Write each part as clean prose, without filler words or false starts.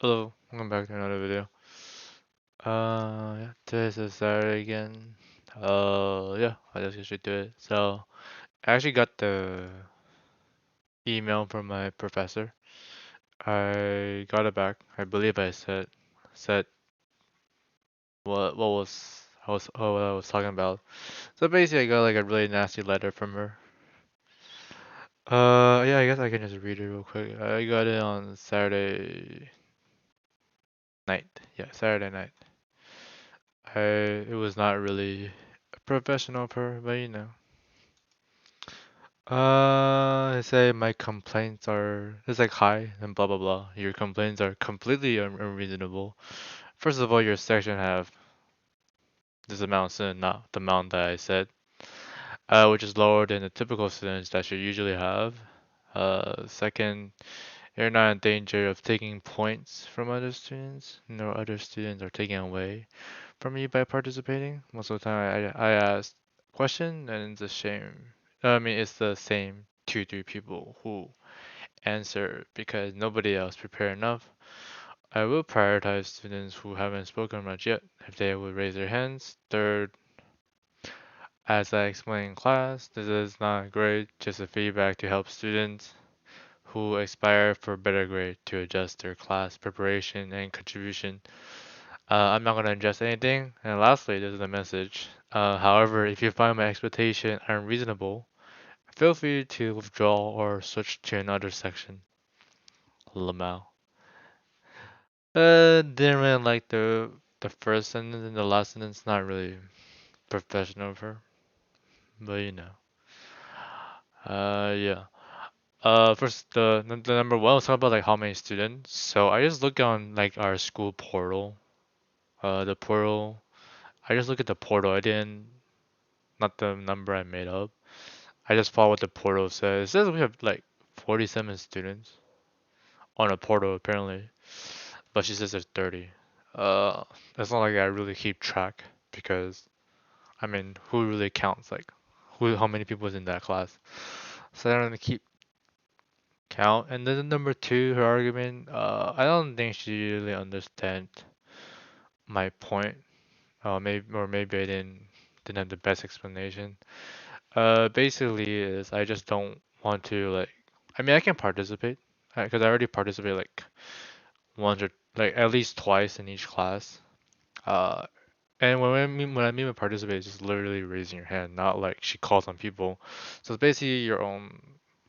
Hello, welcome back to another video. Yeah, today's a Saturday again. Yeah, I'll just get straight to it. So, I actually got the email from my professor. I got it back. I believe I said what what I was talking about. So basically, I got like a really nasty letter from her. Yeah, I guess I can just read it real quick. I got it on Saturday night. Yeah, Saturday night. It was not really professional of her, but you know. I say my complaints are, it's like hi and blah blah blah. Your complaints are completely unreasonable. First of all, your section have this amount of student, not the amount that I said, which is lower than the typical students that you usually have. Second, you're not in danger of taking points from other students, nor other students are taking away from you by participating. Most of the time, I ask question and it's a shame. I mean, it's the same two, three people who answer because nobody else prepared enough. I will prioritize students who haven't spoken much yet if they would raise their hands. Third, as I explained in class, this is not a grade, just a feedback to help students who aspire for better grade to adjust their class preparation and contribution. I'm not going to adjust anything. And lastly, this is a message. However, if you find my expectation unreasonable, feel free to withdraw or switch to another section. Lamau. Didn't really like the first sentence and the last sentence. Not really professional of her, but you know. Yeah. First the number one was talking about like how many students. So I just look on like our school portal. The portal. I just look at the portal. I didn't not the number I made up. I just follow what the portal says. It says we have like 47 students on a portal apparently, but she says there's 30. It's not like I really keep track because I mean, who really counts? Like, how many people is in that class? So I don't really keep count. And then number two, her argument. I don't think she really understand my point. Maybe I didn't have the best explanation. Basically is I just don't want to like. I mean, I can participate because I already participate like once or like at least twice in each class. Uh, And when I mean by participate, it's just literally raising your hand, not like she calls on people. So it's basically your own,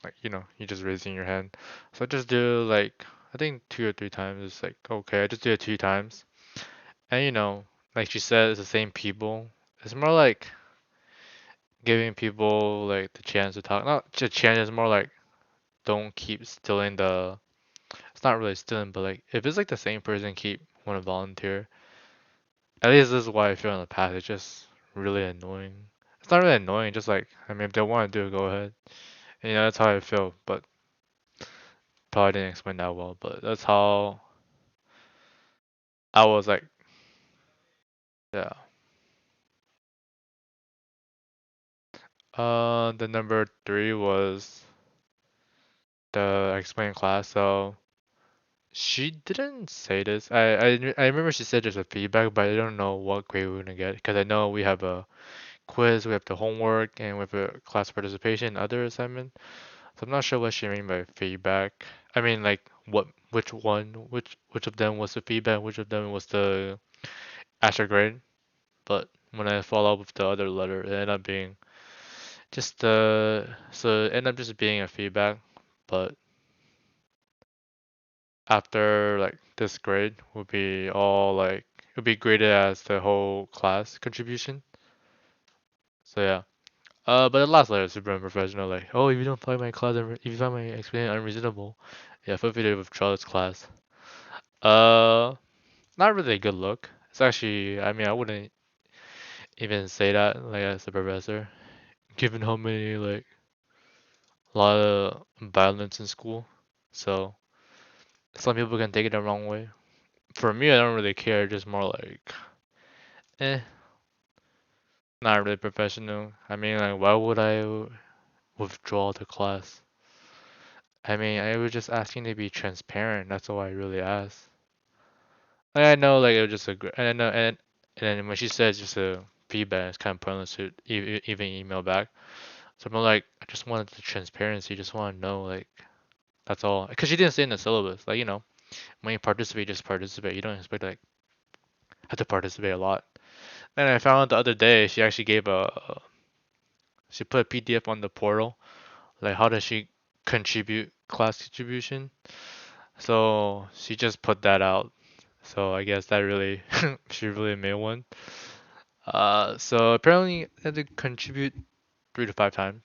like you're just raising your hand. So I just do like I think 2 or 3 times. It's like okay, I just do it 2 times. And like she said, it's the same people. It's more like giving people like the chance to talk. Not a chance. It's more like don't keep stealing the. It's not really stealing, but like if it's like the same person keep want to volunteer. At least this is why I feel in the past. It's just really annoying. It's not really annoying, just like, I mean, if they want to do it, go ahead. And, that's how I feel, but probably didn't explain that well, but that's how I was like, yeah. The number three was the explain class, so she didn't say this. I remember she said there's a feedback, but I don't know what grade we're gonna get, because I know we have a quiz, we have the homework, and we have a class participation, other assignment. So I'm not sure what she mean by feedback. I mean, like, which of them was the feedback, which of them was the actual grade. But when I follow up with the other letter, it ended up being so it ended up just being a feedback. But after like this grade would be all like it would be graded as the whole class contribution. So yeah. But the last letter is super unprofessional. Like, oh, if you don't find my if you find my explanation unreasonable, yeah, feel free to withdraw this class. Uh, Not really a good look. It's actually, I mean, I wouldn't even say that like as a professor, given how many like a lot of violence in school. So some people can take it the wrong way. For me, I don't really care. Just more like, eh, not really professional. I mean, like, why would I withdraw the class? I mean, I was just asking to be transparent. That's all I really asked. Like, I know like it was just a and I know and then when she said just a feedback, it's kind of pointless to even email back. So I'm like, I just wanted the transparency, just want to know like that's all. Because she didn't say in the syllabus, like when you participate, just participate. You don't expect to, like have to participate a lot. And I found out the other day she actually gave she put a PDF on the portal, like how does she contribute class contribution. So she just put that out. So I guess that really she really made one. So apparently I had to contribute 3 to 5 times.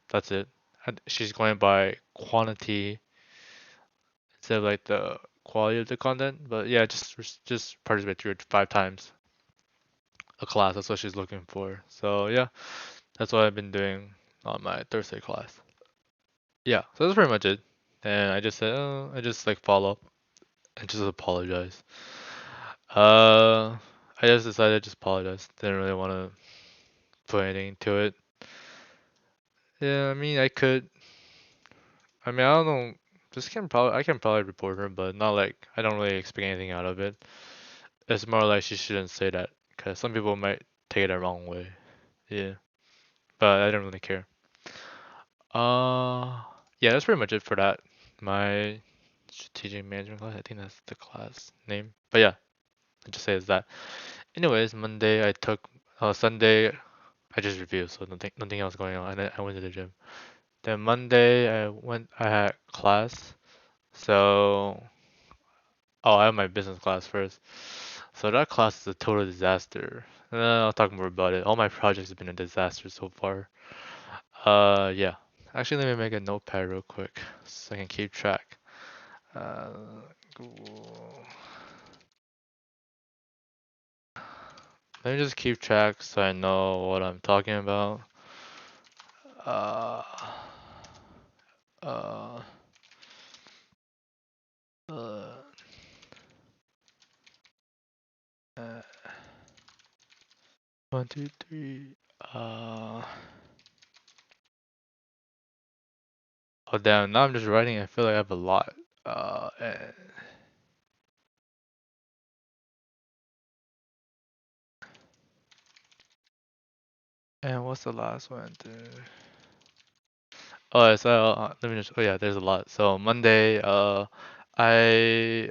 That's it. And she's going by quantity instead of like the quality of the content. But yeah, just participate 3 to 5 times a class. That's what she's looking for. So yeah, that's what I've been doing on my Thursday class. Yeah, so that's pretty much it. And I just said, oh, I just like follow up and just apologize. Uh, I just decided to just apologize. Didn't really want to put anything to it. Yeah, I mean, I could. I mean, I don't know. I can probably report her, but not like I don't really expect anything out of it. It's more like she shouldn't say that because some people might take it the wrong way. Yeah, but I don't really care. Uh, yeah, that's pretty much it for that. My strategic management class. I think that's the class name. But yeah, I just say it's that. Anyways, Monday I took. Sunday I just reviewed, so nothing else going on. And then I went to the gym. Then Monday I had class. So I have my business class first. So that class is a total disaster. I'll talk more about it. All my projects have been a disaster so far. Yeah. Actually, let me make a notepad real quick so I can keep track. Uh, Google. Let me just keep track so I know what I'm talking about. Uh, uh, uh, uh, 1, 2, 3. Oh damn! Now I'm just writing. I feel like I have a lot. Uh, and, and what's the last one? Oh, so let me just. Oh yeah, there's a lot. So Monday, I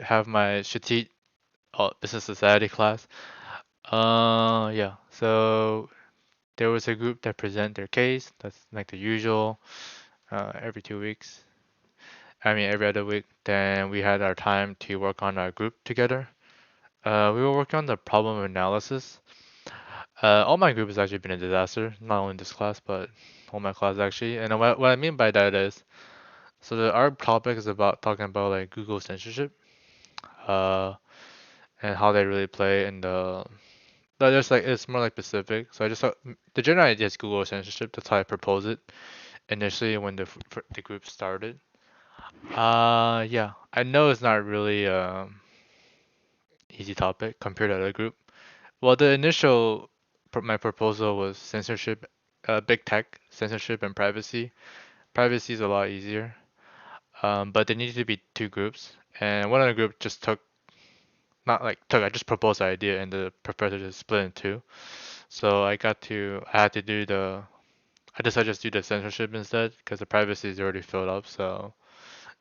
have my Shatit Business Society class. Yeah. So there was a group that present their case. That's like the usual. Every 2 weeks. I mean every other week. Then we had our time to work on our group together. We were working on the problem analysis. All my group has actually been a disaster. Not only this class, but all my classes actually. And what I mean by that is. So our topic is about talking about like Google censorship, uh, and how they really play in the. But there's like it's more like specific. So I just thought the general idea is Google censorship. That's how I proposed it initially when the group started. Yeah, I know it's not really easy topic compared to other group. Well, the initial my proposal was censorship, big tech censorship and privacy. Privacy is a lot easier. But there needed to be two groups, and one of the group just took not like took. I just proposed the idea, and the professor just split in two. So I had to do the. I decided to just do the censorship instead because the privacy is already filled up. So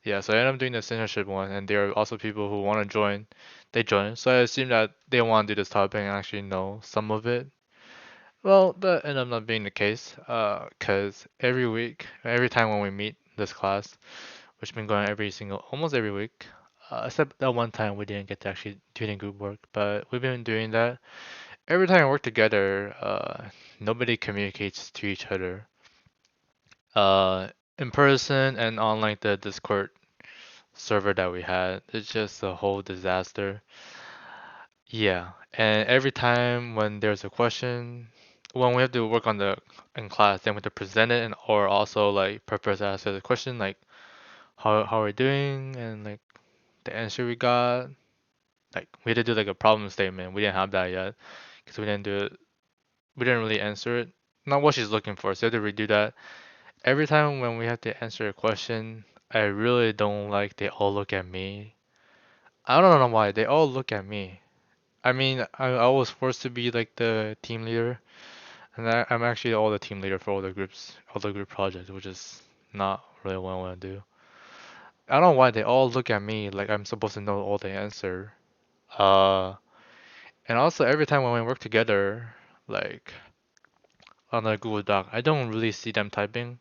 yeah, so I ended up doing the censorship one, and there are also people who want to join. They join. So I assume that they want to do this topic and actually know some of it. Well, that ended up not being the case. Cause every week, every time when we meet this class, which has been going almost every week. Except that one time we didn't get to actually do any group work, but we've been doing that. Every time we work together, nobody communicates to each other. Uh, in person and on like the Discord server that we had, it's just a whole disaster. Yeah, and every time when there's a question, when we have to work on in class, then we have to present it and or also like professor asks us a question like how are we doing and like the answer we got. Like we had to do like a problem statement. We didn't have that yet because we didn't do it. We didn't really answer it. Not what she's looking for. So you have to redo that. Every time when we have to answer a question, I really don't like they all look at me. I don't know why they all look at me. I mean, I was forced to be like the team leader, and I'm actually all the team leader for all the groups, all the group projects, which is not really what I want to do. I don't know why they all look at me like I'm supposed to know all the answer. Uh, and also every time when we work together, like on a Google Doc, I don't really see them typing.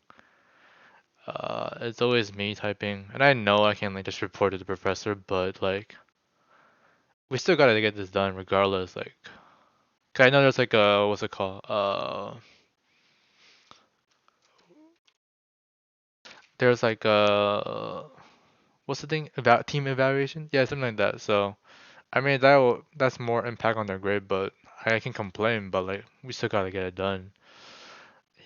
It's always me typing, and I know I can like just report to the professor, but like we still gotta get this done regardless. Like, 'cause I know there's like a what's it called? There's like what's the thing about team evaluation? Yeah, something like that. So I mean that's more impact on their grade, but I can complain, but like we still gotta get it done.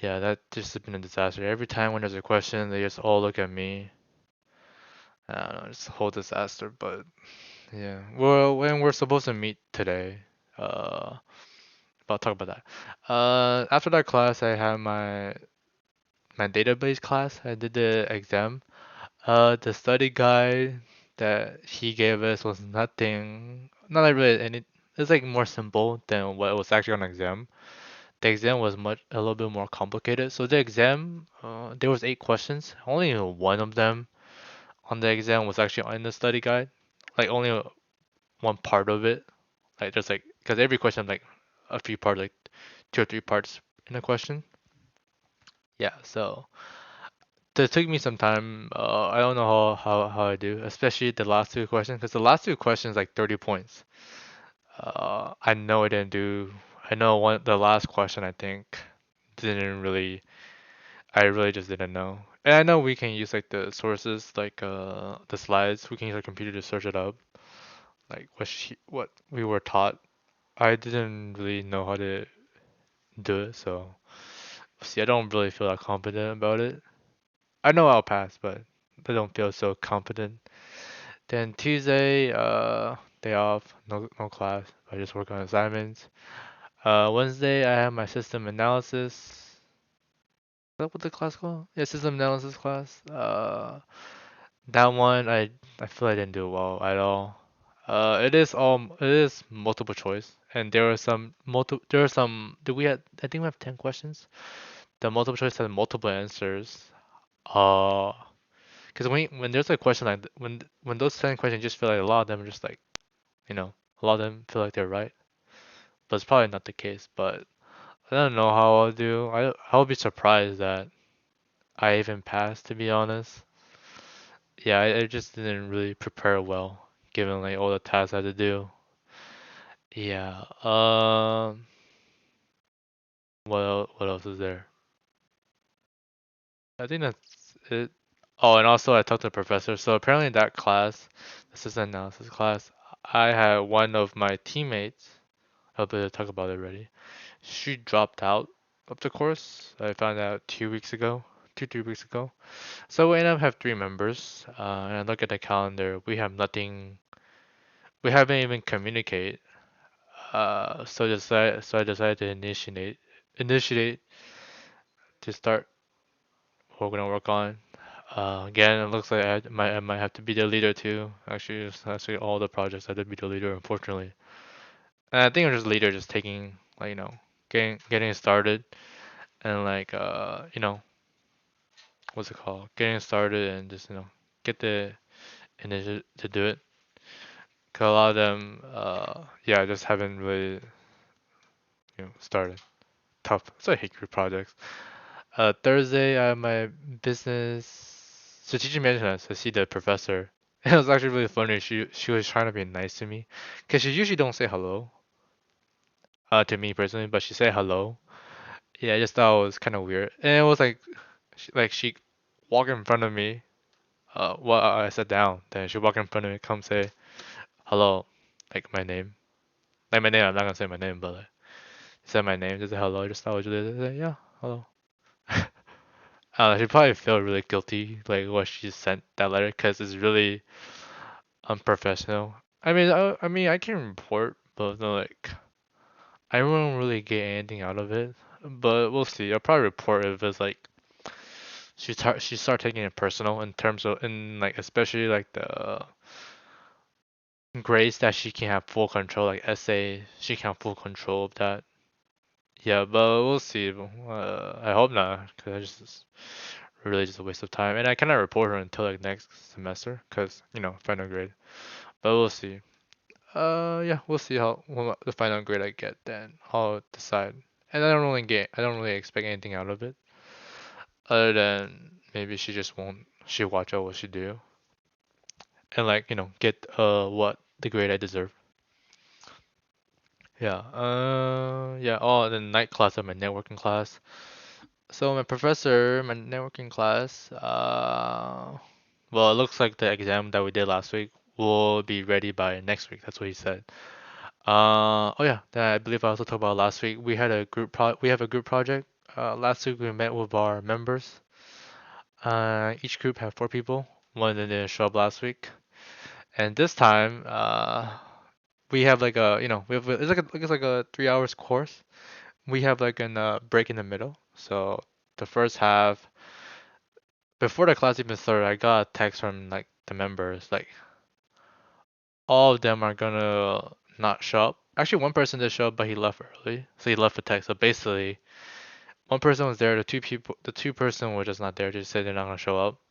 Yeah, that just has been a disaster. Every time when there's a question, they just all look at me. I don't know, it's a whole disaster. But yeah, well, when we're supposed to meet today, uh, I'll talk about that. After that class, I had my database class. I did the exam. The study guide that he gave us was nothing, not like really any. It's like more simple than what was actually on the exam. The exam was a little bit more complicated. So the exam, there was 8 questions. Only one of them on the exam was actually in the study guide. Like only one part of it. Like there's like because every question like a few parts, like 2 or 3 parts in a question. Yeah. So it took me some time. I don't know how I do, especially the last 2 questions, because the last 2 questions like 30 points. I know I didn't do. I know the last question I think didn't really. I really just didn't know. And I know we can use like the sources, like the slides. We can use our computer to search it up, like what we were taught. I didn't really know how to do it, so see, I don't really feel that confident about it. I know I'll pass, but I don't feel so confident. Then Tuesday, day off, no class. I just work on assignments. Wednesday, I have my system analysis. Is that what the class called? Yeah, system analysis class. That one I feel I didn't do well at all. It is multiple choice, and there are some there are some. Do we have? I think we have 10 questions. The multiple choice has multiple answers. Uh, because when there's a question like when those 10 questions, you just feel like a lot of them are just like a lot of them feel like they're right, but it's probably not the case. But I don't know how I'll do. I'll be surprised that I even passed, to be honest. Yeah, I just didn't really prepare well, given like all the tasks I had to do. Yeah. What else is there? I think that's it. Oh, and also I talked to the professor. So apparently in that class, the system analysis class, I had one of my teammates. I'll be able to talk about it already. She dropped out of the course. I found out 2 weeks ago, 3 weeks ago. So we end up have 3 members. And I look at the calendar. We have nothing. We haven't even communicate. So I decided to initiate to start what we're gonna work on. Again, it looks like I might have to be the leader too. Actually, it's actually all the projects I had to be the leader, unfortunately. And I think I'm just leader, just taking like getting it started and like what's it called? Getting started and just get the initiative to do it. 'Cause a lot of them, yeah, just haven't really started. Tough. So I hate group projects. Thursday, I have my business strategic management. I see the professor. It was actually really funny. She was trying to be nice to me, cause she usually don't say hello. To me personally, but she said hello. Yeah, I just thought it was kind of weird, and it was like, she walked in front of me. Well, I sat down. Then she walked in front of me, come say hello, like my name, like my name. I'm not gonna say my name, but like, said my name, just say hello. I just thought it was really, yeah, hello. She probably felt really guilty, like what she sent that letter, because it's really unprofessional. I mean, I can report, but no, like, I won't really get anything out of it. But we'll see. I'll probably report if it's like she start taking it personal in terms of, in like especially like grades that she can have full control, like essay, she can have full control of that. Yeah, but we'll see. I hope not, because I just really just a waste of time. And I cannot report her until like next semester, because final grade. But we'll see. Yeah, we'll see how what the final grade I get. Then I'll decide. And I don't really expect anything out of it, other than maybe she just won't. She watch out what she do, and like get what the grade I deserve. Yeah. Yeah. Oh, the night class of my networking class. So my professor, my networking class, well, it looks like the exam that we did last week will be ready by next week. That's what he said. Oh yeah, then I believe I also talked about last week. We have a group project. Last week we met with our members. Each group had 4 people. One didn't show up last week, and this time, we have like a, it's like a 3 hours course. We have like an break in the middle. So the first half, before the class even started, I got a text from like the members, like all of them are gonna not show up. Actually, one person did show up, but he left early, so he left a text. So basically, one person was there, the two person were just not there. Just said they're not gonna show up.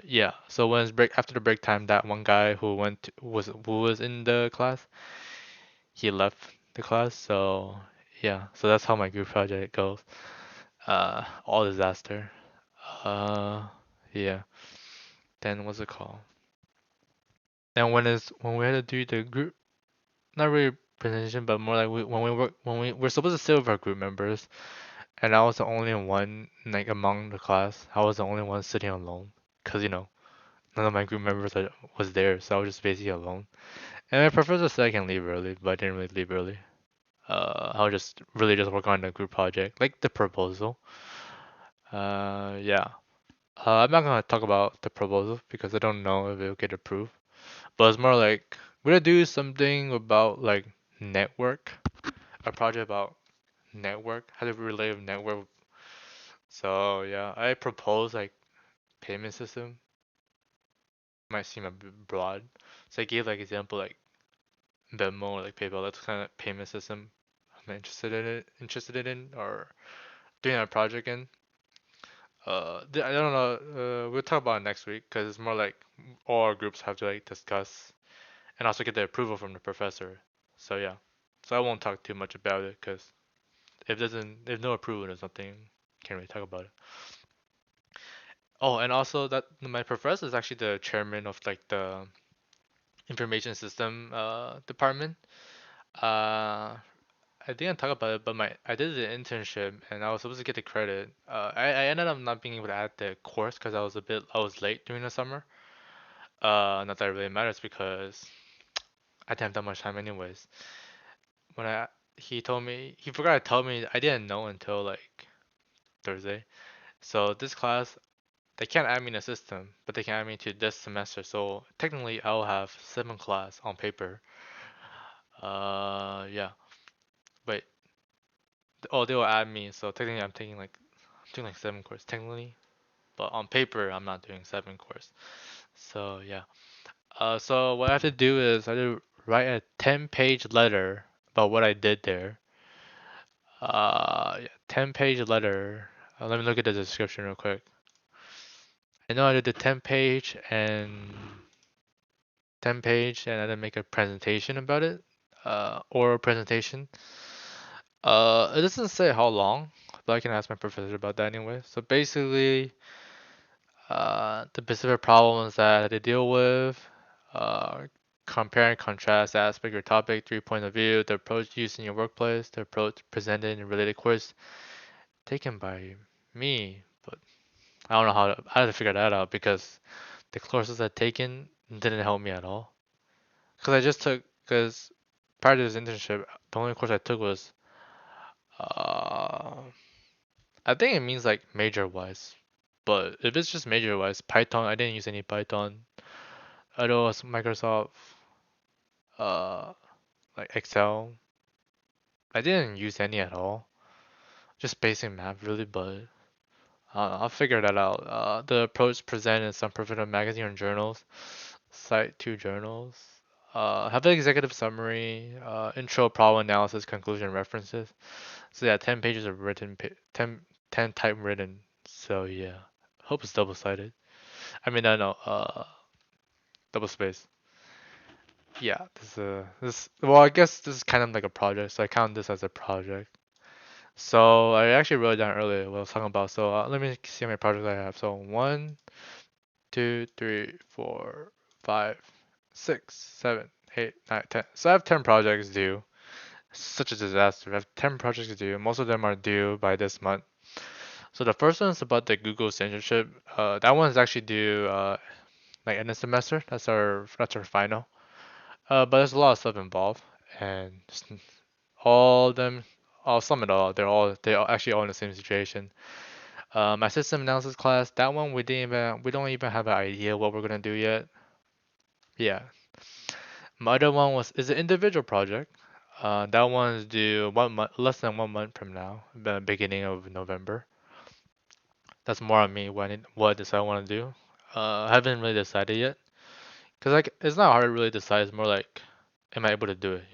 Yeah. So when it's break after the break time, that one guy who was in the class, he left the class. So yeah. So that's how my group project goes. All disaster. Uh, yeah. Then what's it called? And when we had to do the group, not really presentation, but more like when we're supposed to sit with our group members, and I was the only one like among the class. I was the only one sitting alone, cause none of my group members was there, so I was just basically alone. And my professor said I can leave early, but I didn't really leave early. I was just really just work on the group project, like the proposal. Yeah. I'm not gonna talk about the proposal because I don't know if it'll get approved. But it's more like we're gonna do something about like network, a project about network, how to relate with network. So yeah, I propose like payment system. Might seem a bit broad. So I gave like example like Venmo or like PayPal. That's kind of payment system I'm interested in, or doing a project in. I don't know. We'll talk about it next week because it's more like all our groups have to like discuss and also get the approval from the professor. So yeah, so I won't talk too much about it because if no approval, there's nothing, can't really talk about it. Oh, and also that my professor is actually the chairman of like the information system department. Uh, I didn't talk about it, but I did the internship and I was supposed to get the credit. I ended up not being able to add the course because I was late during the summer. Not that it really matters because I didn't have that much time anyways. When I he forgot to tell me, I didn't know until like Thursday. So this class, they can't add me in the system, but they can add me to this semester. So technically, I'll have 7 class on paper. Yeah. Wait. Oh, they will add me. So technically, I'm doing like 7 course technically, but on paper, I'm not doing 7 course. So yeah. So what I have to do is I have to write a 10-page letter about what I did there. Yeah, 10-page letter. Let me look at the description real quick. I know I did the 10 page and I then make a presentation about it, oral presentation. It doesn't say how long, but I can ask my professor about that anyway. So basically, the specific problems that they deal with, uh, compare and contrast the aspect or topic, 3 point of view, the approach used in your workplace, the approach presented in a related course taken by me, but I don't know how to figure that out because the courses I've taken didn't help me at all. Because prior to this internship, the only course I took was, uh, I think it means like major wise. But if it's just major wise, Python, I didn't use any Python. I know it's Microsoft, uh, like Excel. I didn't use any at all. Just basic math really, but I'll figure that out. The approach presented in some professional magazine or journals. cite two journals, have an executive summary, intro, problem analysis, conclusion, references. So yeah, 10 pages of written, 10 typewritten. So yeah, hope it's double-sided. I mean, no, double space. Yeah, well, I guess this is kind of like a project, so I count this as a project. So I actually wrote it down earlier what I was talking about. So let me see how many projects I have. So one, two, three, four, five, six, seven, eight, nine, 10. So I have 10 projects due. Such a disaster. I have 10 projects due. Most of them are due by this month. So the first one is about the Google censorship. That one is actually due like in the semester. That's our final. But there's a lot of stuff involved, and all of them, I'll sum it all. They all actually all in the same situation. My system analysis class, that one we don't even have an idea what we're gonna do yet. Yeah. My other one is an individual project. That one is due 1 month, less than 1 month from now, the beginning of November. That's more on me what I decide I want to do. I haven't really decided yet, cause like it's not hard to really decide. It's more like, am I able to do it?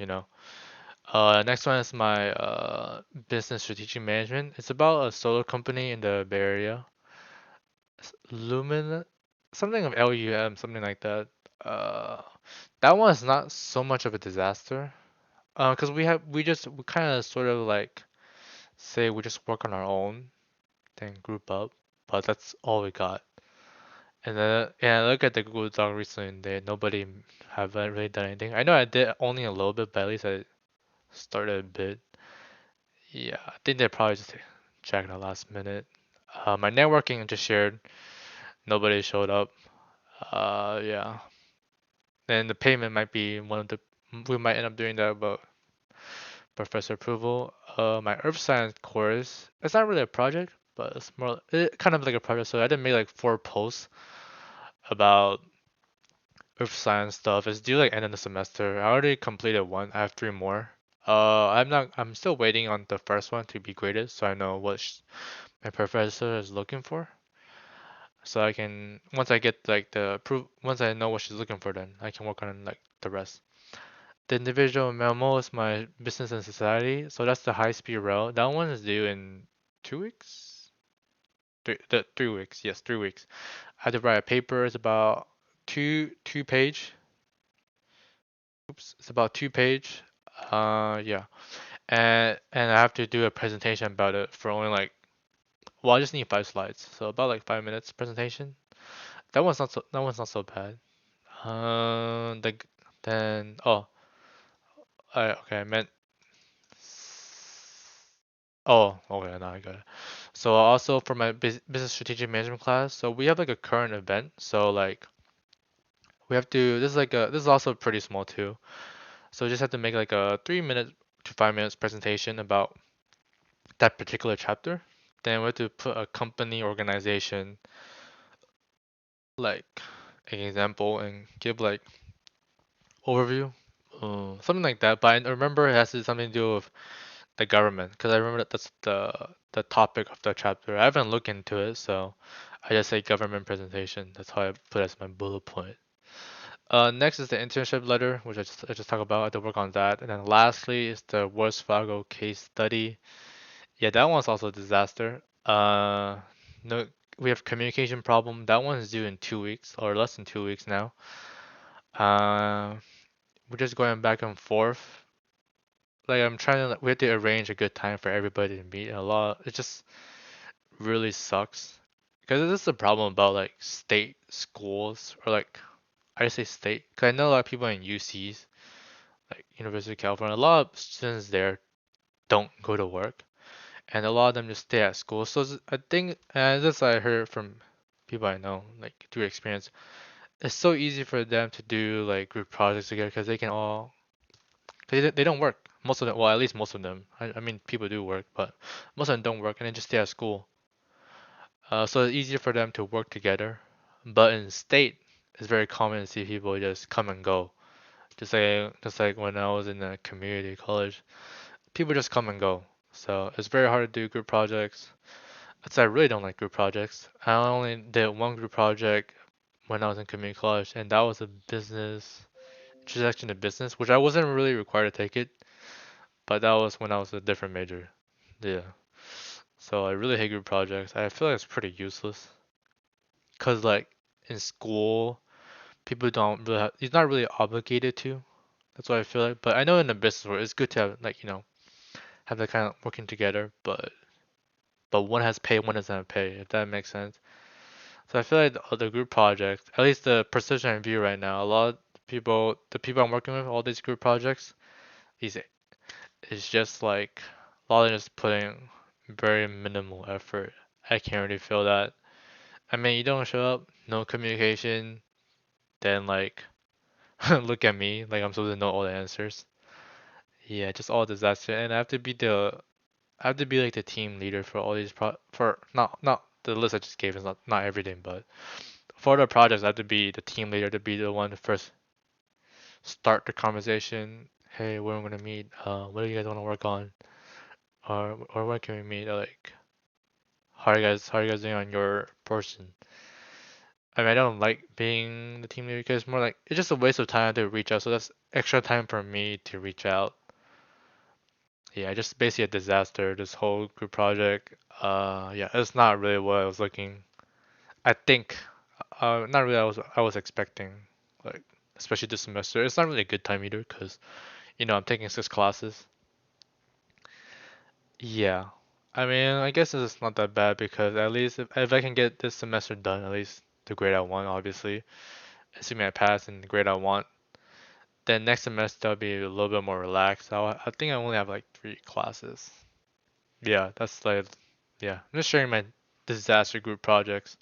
Next one is my business strategic management. It's about a solar company in the Bay Area. Lumen, something of LUM, something like that. Uh, that one is not so much of a disaster. Cause we kind of sort of like say we just work on our own, then group up, but that's all we got. And then yeah, I look at the Google Doc recently, and nobody haven't really done anything. I know I did only a little bit, but at least I started a bit. Yeah, I think they probably just checked at last minute. My networking I just shared. Nobody showed up. Yeah. Then the payment might be one of the. We might end up doing that, but professor approval. My earth science course. It's not really a project, but it's more kind of like a project. So I did make like 4 posts about earth science stuff. It's due like end of the semester. I already completed one. I have 3 more. I'm not. I'm still waiting on the first one to be graded, so I know what my professor is looking for. So I can once I get like once I know what she's looking for, then I can work on like the rest. The individual memo is my business and society, so that's the high speed rail. That one is due in 2 weeks. 3 weeks, yes, 3 weeks. I have to write a paper. It's about two page. Oops, it's about 2 page. Yeah, and I have to do a presentation about it for only like well, I just need 5 slides, so about like 5 minutes presentation. That one's not so bad. The then okay, I meant okay, now I got it. So also for my business strategic management class, so we have like a current event. So like we have to this is also pretty small too. So we just have to make like a 3 minute to 5 minutes presentation about that particular chapter. Then we have to put a company organization like an example and give like overview, something like that. But I remember it has something to do with the government because I remember that's the topic of the chapter. I haven't looked into it, so I just say government presentation. That's how I put it as my bullet point. Next is the internship letter, which I just talked about. I have to work on that. And then lastly is the Wells Fargo case study. Yeah, that one's also a disaster. No, we have communication problem. That one is due in 2 weeks or less than 2 weeks now. Uh, we're just going back and forth. Like I'm trying to, we have to arrange a good time for everybody to meet. And it just really sucks because this is the problem about like state schools or like I just say state because I know a lot of people in UCs, like University of California. A lot of students there don't go to work, and a lot of them just stay at school. So I think, and this I heard from people I know, like through experience, it's so easy for them to do like group projects together because they can all, cause they don't work. Most of them, well, at least most of them. I mean, people do work, but most of them don't work and they just stay at school. So it's easier for them to work together. But in state, it's very common to see people just come and go. Just like when I was in a community college, people just come and go. So it's very hard to do group projects. That's I really don't like group projects. I only did one group project when I was in community college, and that was a business introduction to business, which I wasn't really required to take it, but that was when I was a different major. Yeah. So I really hate group projects. I feel like it's pretty useless. Cause like in school, people don't really have, it's not really obligated to. That's what I feel like. But I know in the business world, it's good to have like, have that kind of working together, but one has pay, one doesn't have pay, if that makes sense. So I feel like the group projects, at least the position I view right now, a lot of people, the people I'm working with, all these group projects, is it's just like a lot of just putting very minimal effort. I can't really feel that. I mean, you don't show up, no communication, then like look at me, like I'm supposed to know all the answers. Yeah, just all disaster, and I have to be like the team leader for all these for not the list I just gave is not everything, but for the projects I have to be the team leader to be the one to first start the conversation. Hey, where am I gonna meet? What do you guys want to work on? Or where can we meet? Like, how are you guys doing on your portion? I mean, I don't like being the team leader because it's more like it's just a waste of time to reach out. So that's extra time for me to reach out. Yeah, just basically a disaster. This whole group project. Yeah, it's not really what I was looking. I think, not really. I was expecting, like, especially this semester. It's not really a good time either because I'm taking 6 classes. Yeah, I mean, I guess it's not that bad because at least if I can get this semester done, at least the grade I want, obviously, assuming I pass and the grade I want, then next semester I'll be a little bit more relaxed. I think I only have like 3 classes. Yeah, that's like, yeah. I'm just sharing my disaster group projects.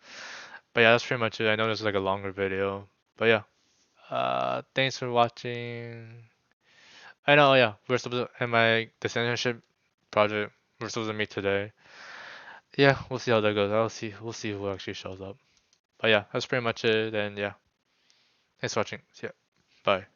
But yeah, that's pretty much it. I know this is like a longer video, but yeah. Thanks for watching. I know, yeah. We're supposed to, and my the censorship project we're supposed to meet today. Yeah, we'll see how that goes. We'll see who actually shows up. But yeah, that's pretty much it. And yeah, thanks for watching. See ya. Bye.